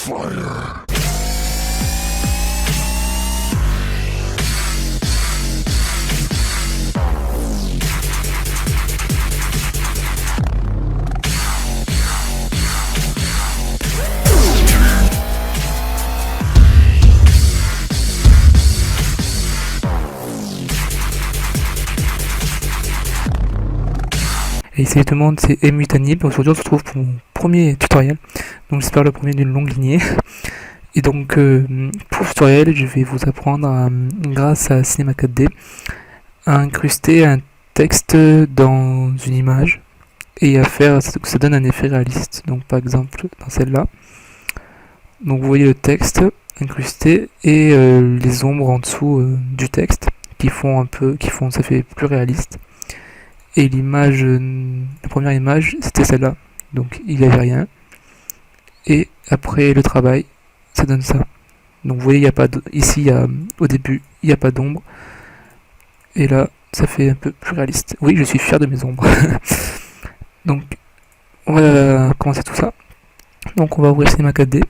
Fire. Et salut tout le monde, c'est Mutanib. Aujourd'hui on se retrouve pour mon premier tutoriel. Donc j'espère le premier d'une longue lignée. Et donc pour ce tutoriel, je vais vous apprendre grâce à Cinema 4D à incruster un texte dans une image et à faire que ça donne un effet réaliste. Donc par exemple dans celle-là. Donc vous voyez le texte incrusté et les ombres en dessous du texte qui font ça fait plus réaliste. Et l'image, la première image, c'était celle-là. Donc il n'y avait rien. Et après le travail, ça donne ça. Donc vous voyez, il y a pas ici, au début, il n'y a pas d'ombre. Et là, ça fait un peu plus réaliste. Oui, je suis fier de mes ombres. Donc, on va commencer tout ça. Donc on va ouvrir Cinema 4D.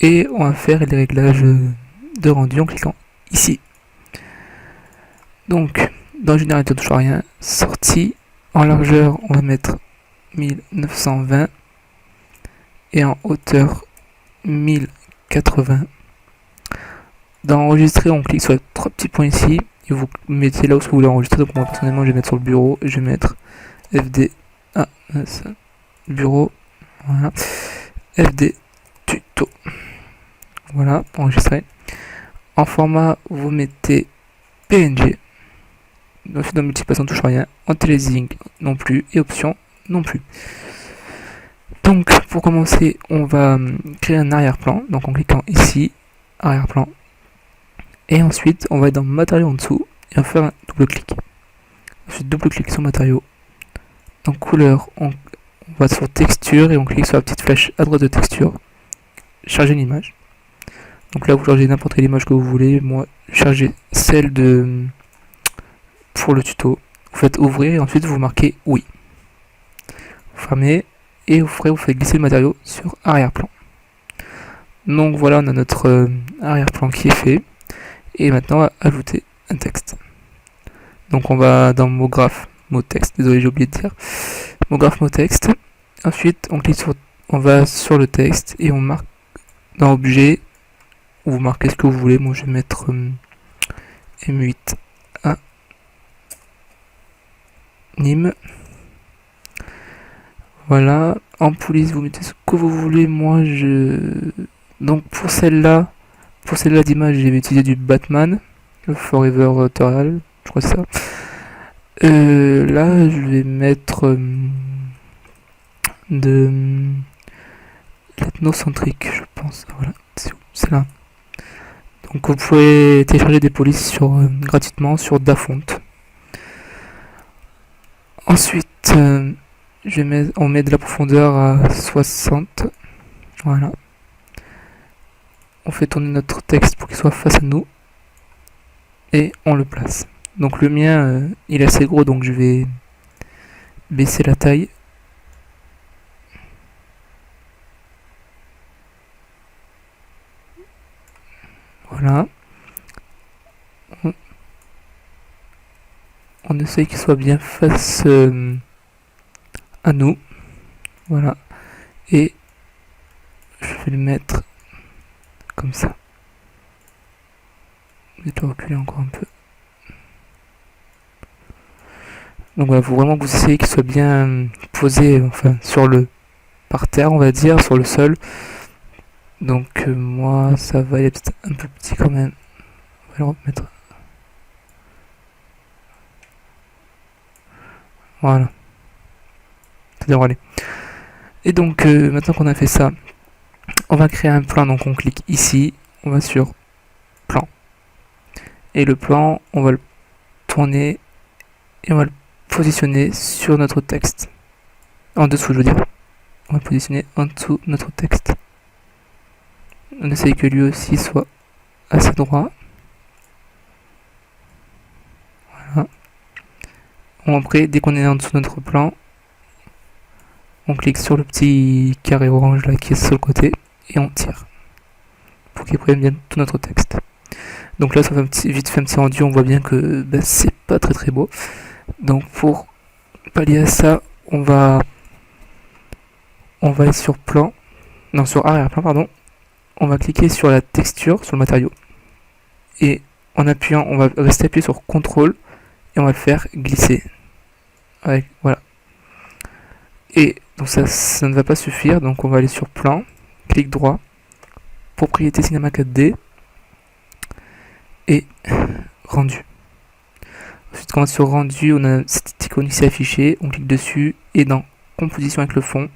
Et on va faire les réglages de rendu en cliquant ici. Donc, dans générateur de touche à rien, sortie, en largeur on va mettre 1920 et en hauteur 1080. Dans enregistrer, on clique sur les trois petits points ici et vous mettez là où vous voulez enregistrer. Donc moi personnellement je vais mettre sur le bureau, je vais mettre FD bureau, voilà, FD tuto, voilà, enregistrer. En format vous mettez PNG. Ensuite dans multiplication touche rien, anti-aliasing non plus et option non plus. Donc pour commencer on va créer un arrière-plan, donc en cliquant ici, arrière-plan, et ensuite on va être dans matériaux en dessous et on va faire un double-clic. Ensuite double-clic sur matériaux, dans couleur on va sur texture et on clique sur la petite flèche à droite de texture, charger l'image. Donc là vous chargez n'importe quelle image que vous voulez, moi chargez celle de pour le tuto, vous faites ouvrir et ensuite vous marquez oui. Vous fermez et vous faites glisser le matériau sur arrière-plan. Donc voilà, on a notre arrière-plan qui est fait. Et maintenant on va ajouter un texte. Donc on va dans mot graphe, mot texte, désolé j'ai oublié de dire. Mot graphe, mot texte. Ensuite on va sur le texte et on marque dans objet, vous marquez ce que vous voulez. Moi je vais mettre M8 Nîmes. Voilà, en police vous mettez ce que vous voulez. Moi donc pour celle-là d'image j'ai utilisé du Batman Forever Tutorial, je crois que c'est ça. Là je vais mettre de l'ethnocentrique, je pense. Voilà, c'est là. Donc vous pouvez télécharger des polices gratuitement sur Dafont. Ensuite, on met de la profondeur à 60. Voilà. On fait tourner notre texte pour qu'il soit face à nous. Et on le place. Donc le mien, il est assez gros, donc je vais baisser la taille. Voilà. On essaye qu'il soit bien face à nous. Voilà. Et je vais le mettre comme ça. Je vais reculer encore un peu. Donc voilà, il faut vraiment que vous essayez qu'il soit bien posé, enfin par terre on va dire, sur le sol. Donc moi ça va, il est peut-être un peu petit quand même. On va le remettre. Voilà. Ça devrait aller. Et donc maintenant qu'on a fait ça, on va créer un plan. Donc on clique ici, on va sur plan. Et le plan, on va le tourner et on va le positionner sur notre texte. En dessous, je veux dire. On va le positionner en dessous de notre texte. On essaye que lui aussi soit assez droit. Voilà. Bon, après, dès qu'on est en dessous de notre plan, on clique sur le petit carré orange là qui est sur le côté et on tire pour qu'il prenne bien tout notre texte. Donc là, ça fait vite fait un petit rendu, on voit bien que c'est pas très beau. Donc pour pallier à ça, on va aller sur plan, non sur arrière-plan pardon, on va cliquer sur la texture, sur le matériau, et en appuyant, on va rester appuyé sur CTRL et on va le faire glisser. Voilà. Et donc ça ne va pas suffire, donc on va aller sur plan, clic droit, propriété cinéma 4D et rendu. Ensuite, quand on va sur rendu, on a cette icône ici affichée, on clique dessus et dans composition avec le fond,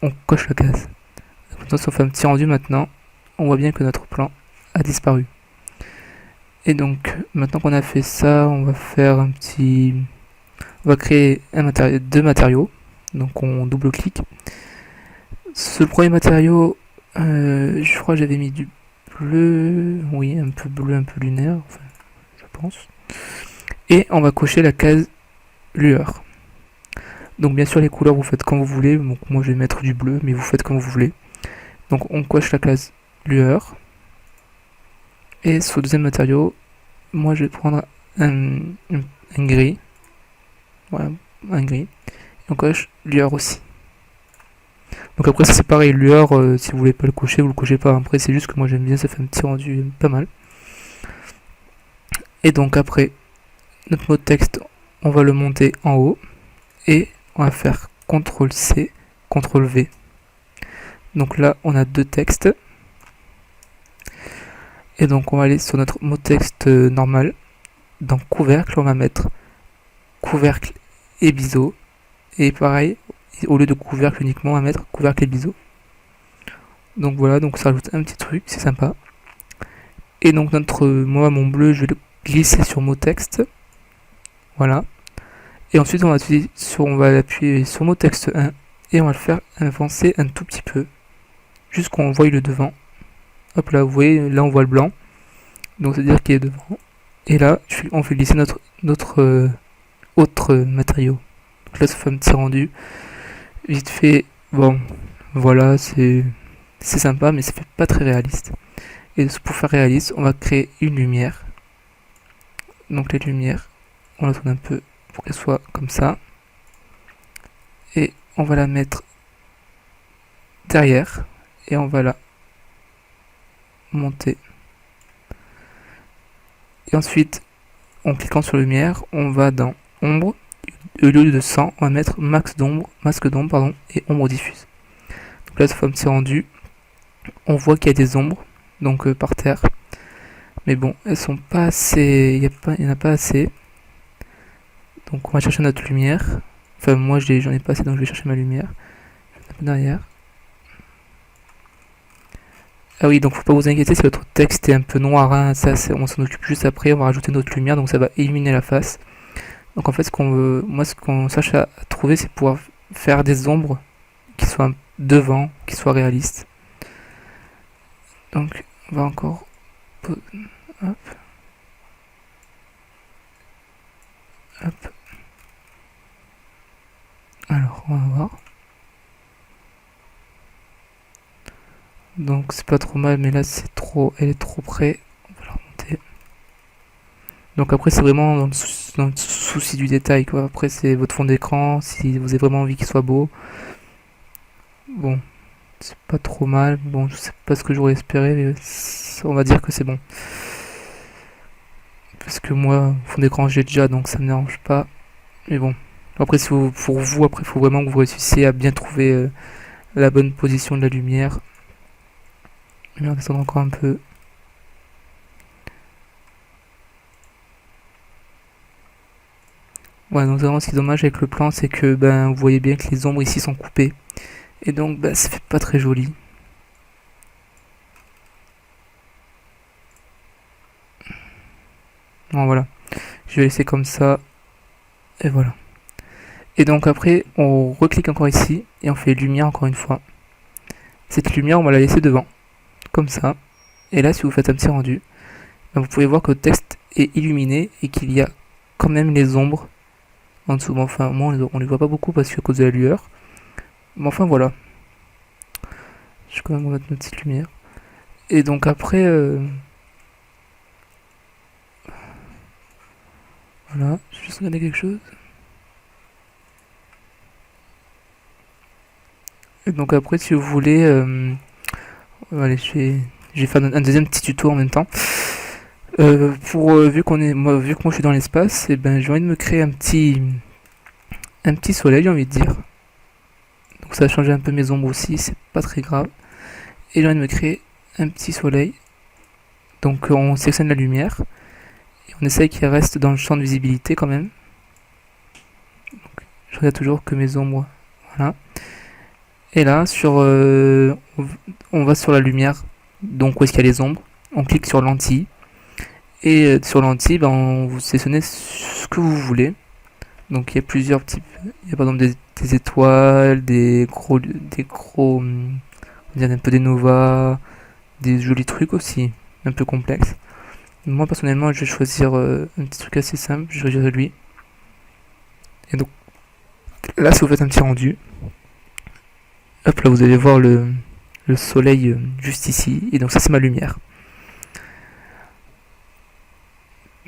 on coche la case. Maintenant, si on fait un petit rendu maintenant, on voit bien que notre plan a disparu. Et donc, maintenant qu'on a fait ça, on va faire un petit... On va créer deux matériaux. Donc on double-clique. Ce premier matériau, je crois que j'avais mis du bleu, oui, un peu bleu, un peu lunaire, enfin, je pense. Et on va cocher la case lueur. Donc bien sûr les couleurs vous faites comme vous voulez, donc moi je vais mettre du bleu, mais vous faites comme vous voulez. Donc on coche la case lueur. Et sur le deuxième matériau, moi je vais prendre un gris. Voilà, un gris. Et on coche lueur aussi. Donc après ça c'est pareil, lueur, si vous voulez pas le cocher, vous le cochez pas. Après c'est juste que moi j'aime bien, ça fait un petit rendu pas mal. Et donc après, notre mot de texte, on va le monter en haut. Et on va faire CTRL-C, CTRL-V. Donc là on a deux textes. Et donc on va aller sur notre mot de texte normal. Dans couvercle, on va mettre couvercle et biseau. Et pareil, au lieu de couvercle uniquement, on va mettre couvercle et biseau. Donc voilà, donc ça rajoute un petit truc, c'est sympa. Et donc moi mon bleu, je vais le glisser sur mot texte. Voilà. Et ensuite on va appuyer sur mot texte 1 et on va le faire avancer un tout petit peu. Juste qu'on voit le devant. Hop là, vous voyez, là on voit le blanc. Donc c'est à dire qu'il est devant. Et là, on fait glisser notre autre matériau. Donc là ça fait un petit rendu. Vite fait, bon, voilà, c'est sympa, mais ça fait pas très réaliste. Et pour faire réaliste, on va créer une lumière. Donc les lumières, on la tourne un peu pour qu'elle soit comme ça. Et on va la mettre derrière. Et on va la monter. Et ensuite, en cliquant sur lumière, on va dans ombre. Au lieu de 100, on va mettre masque d'ombre, et ombre diffuse. Donc là, ça fait un petit rendu. On voit qu'il y a des ombres, donc par terre. Mais bon, elles sont pas assez. Il n'y en a pas assez. Donc on va chercher notre lumière. Enfin, moi j'en ai pas assez, donc je vais chercher ma lumière. Un peu derrière. Ah oui, donc faut pas vous inquiéter si votre texte est un peu noir, hein, ça on s'en occupe juste après, on va rajouter notre lumière, donc ça va illuminer la face. Donc en fait ce qu'on cherche à trouver, c'est pouvoir faire des ombres qui soient devant, qui soient réalistes. Donc on va encore... Hop. Hop. Alors on va voir. Donc c'est pas trop mal, mais là elle est trop près. On va la remonter. Donc après c'est vraiment dans le souci du détail, quoi. Après c'est votre fond d'écran, si vous avez vraiment envie qu'il soit beau. Bon, c'est pas trop mal. Bon, je sais pas ce que j'aurais espéré, mais on va dire que c'est bon. Parce que moi, fond d'écran j'ai déjà, donc ça me dérange pas. Mais bon. Après, pour vous, après, il faut vraiment que vous réussissiez à bien trouver la bonne position de la lumière. Je vais descendre encore un peu. Ouais, donc vraiment, ce qui est dommage avec le plan, c'est que vous voyez bien que les ombres ici sont coupées. Et donc, ça fait pas très joli. Bon, voilà. Je vais laisser comme ça. Et voilà. Et donc après, on reclique encore ici et on fait lumière encore une fois. Cette lumière, on va la laisser devant. Comme ça. Et là, si vous faites un petit rendu, vous pouvez voir que le texte est illuminé et qu'il y a quand même les ombres en dessous. Bon, enfin, moi, on les voit pas beaucoup parce qu'à cause de la lueur. Mais enfin, voilà. Je vais quand même remettre ma petite lumière. Et donc après, voilà, je vais juste regarder quelque chose. Et donc après, si vous voulez, allez, je vais faire un deuxième petit tuto en même temps. Vu vu que moi je suis dans l'espace, et ben j'ai envie de me créer un petit soleil, j'ai envie de dire. Donc ça va changer un peu mes ombres aussi, c'est pas très grave. Et j'ai envie de me créer un petit soleil. Donc on sélectionne la lumière et on essaye qu'il reste dans le champ de visibilité quand même. Donc, je regarde toujours que mes ombres, voilà. Et là, on va sur la lumière, donc où est-ce qu'il y a les ombres. On clique sur lentille. Et sur lentille, ben, vous sélectionnez ce que vous voulez. Donc il y a plusieurs types. Il y a par exemple des étoiles, on dirait un peu des novas, des jolis trucs aussi, un peu complexes. Moi personnellement, je vais choisir un petit truc assez simple, je vais choisir lui. Et donc là, si vous faites un petit rendu, hop là, vous allez voir le soleil juste ici. Et donc ça, c'est ma lumière.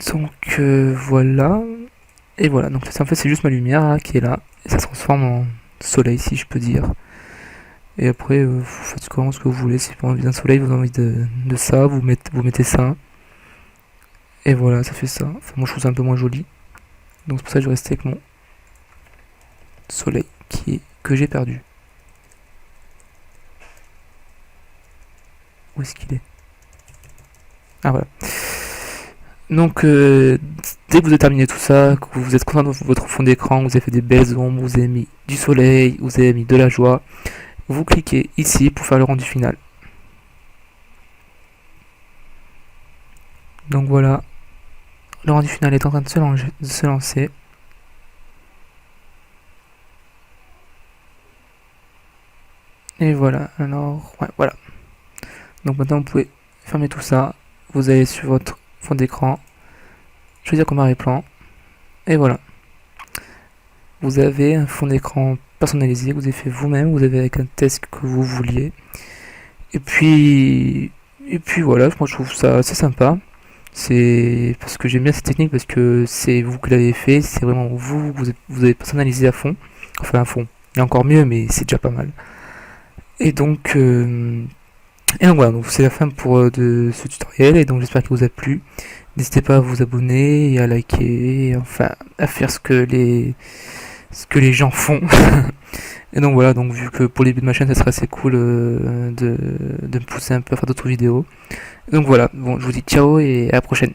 Donc voilà. Et voilà, donc en fait c'est juste ma lumière là, qui est là. Et ça se transforme en soleil si je peux dire. Et après vous faites ce que vous voulez. Si vous avez envie d'un soleil, vous avez envie de ça, vous mettez ça. Et voilà, ça fait ça. Enfin moi je trouve ça un peu moins joli. Donc c'est pour ça que je vais rester avec mon soleil que j'ai perdu. Où est-ce qu'il est? Ah voilà. Donc dès que vous avez terminé tout ça, que vous êtes content de votre fond d'écran, vous avez fait des belles ombres, vous avez mis du soleil, vous avez mis de la joie, vous cliquez ici pour faire le rendu final. Donc voilà, le rendu final est en train de se lancer. Et voilà, alors, ouais, voilà. Donc maintenant vous pouvez fermer tout ça, vous allez sur votre fond d'écran, choisir comme arrière-plan, et voilà. Vous avez un fond d'écran personnalisé que vous avez fait vous-même, vous avez avec un texte que vous vouliez. Et puis voilà, moi je trouve ça assez sympa. C'est parce que j'aime bien cette technique parce que c'est vous qui l'avez fait, c'est vraiment vous avez personnalisé à fond. Enfin à fond. Il y a encore mieux, mais c'est déjà pas mal. Et donc, voilà, donc c'est la fin de ce tutoriel et donc j'espère qu'il vous a plu. N'hésitez pas à vous abonner et à liker, et enfin à faire ce que les gens font. Et donc voilà, donc vu que pour les début de ma chaîne, ça serait assez cool de me pousser un peu à faire d'autres vidéos. Donc voilà, bon, je vous dis ciao et à la prochaine.